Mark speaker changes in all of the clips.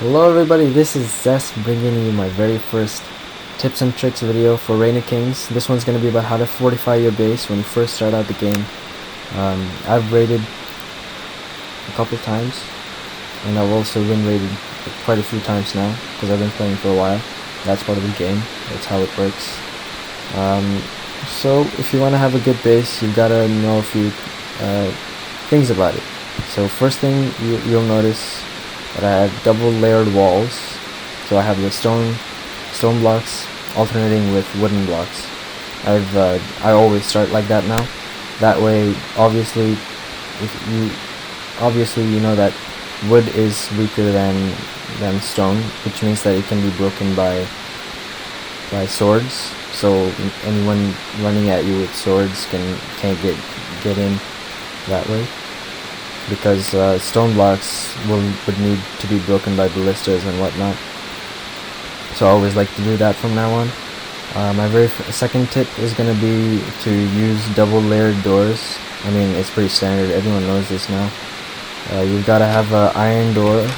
Speaker 1: Hello everybody, this is Zest bringing you my very first tips and tricks video for Reign of Kings. This one's going to be about how to fortify your base when you first start out the game. I've raided a couple times, and I've also been raided quite a few times now, because I've been playing for a while. That's part of the game, that's how it works. So if you want to have a good base, you've got to know a few things about it. So first thing you'll notice that I have double layered walls. So I have the stone blocks alternating with wooden blocks. I always start like that now. That way, obviously you know that wood is weaker than stone, which means that it can be broken by swords. So anyone running at you with swords can't get in that way, because stone blocks would need to be broken by ballistas and whatnot. So I always like to do that from now on. My second tip is going to be to use double layered doors. I mean, it's pretty standard, everyone knows this now. You've got to have an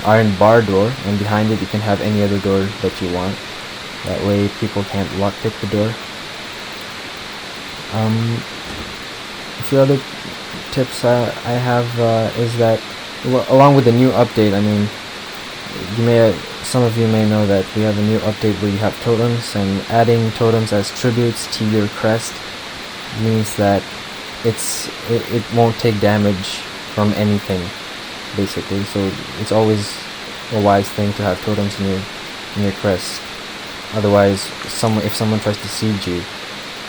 Speaker 1: iron bar door, and behind it you can have any other door that you want. That way people can't lockpick the door. A few other tips I have is that, along with the new update, I mean, some of you may know that we have a new update where you have totems, and adding totems as tributes to your crest means that it won't take damage from anything, basically. So it's always a wise thing to have totems in your crest. Otherwise, if someone tries to siege you,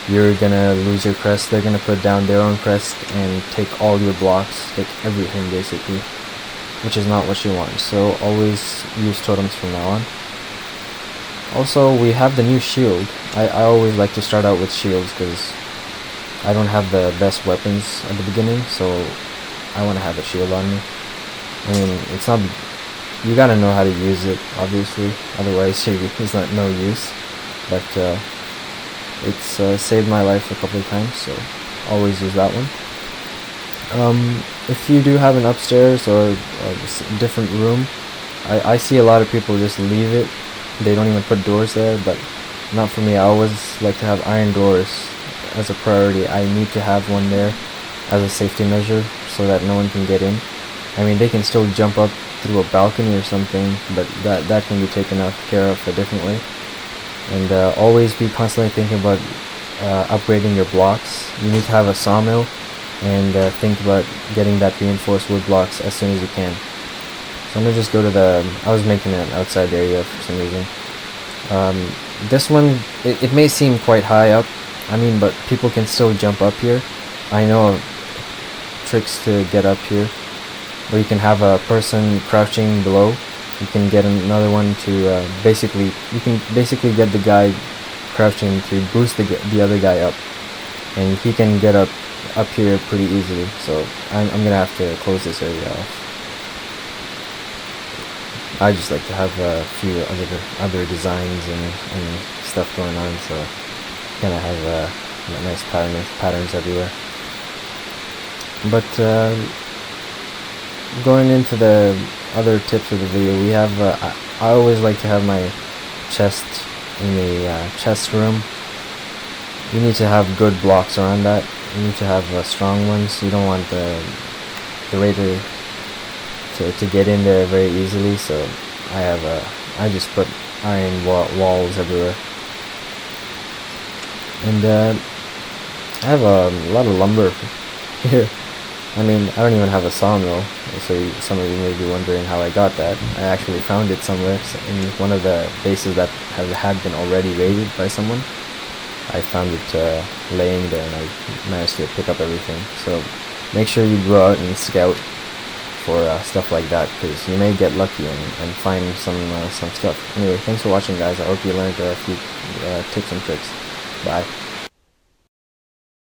Speaker 1: you're gonna lose your crest. They're gonna put down their own crest and take all your blocks, take everything basically, which is not what you want. So always use totems from now on. Also, we have the new shield. I always like to start out with shields because I don't have the best weapons at the beginning, so I want to have a shield on me. I mean, it's not, you gotta know how to use it, obviously, otherwise it's not no use. But it's saved my life a couple of times, so always use that one. If you do have an upstairs or a different room, I see a lot of people just leave it. They don't even put doors there, but not for me. I always like to have iron doors as a priority. I need to have one there as a safety measure so that no one can get in. I mean, they can still jump up through a balcony or something, but that can be taken care of a different way. And always be constantly thinking about upgrading your blocks. You need to have a sawmill, and think about getting that reinforced wood blocks as soon as you can. So I'm gonna just go to I was making an outside area for some reason. This one, it may seem quite high up, I mean, but people can still jump up here. I know of tricks to get up here, where you can have a person crouching below. You can get another one to basically get the guy crouching to boost the other guy up, and he can get up here pretty easily. So I'm gonna have to close this area off. I just like to have a few other designs and stuff going on, so kind of have nice patterns everywhere. But going into the other tips of the video, we have I always like to have my chest in the chest room. You need to have good blocks around that. You need to have strong ones. You don't want the raider to get in there very easily. So I just put iron walls everywhere. And I have a lot of lumber here. I mean, I don't even have a sawmill, so some of you may be wondering how I got that. I actually found it somewhere in one of the bases that had been already raided by someone. I found it laying there, and I managed to pick up everything. So make sure you go out and scout for stuff like that, because you may get lucky and find some stuff. Anyway, thanks for watching, guys. I hope you learned a few tips and tricks. Bye.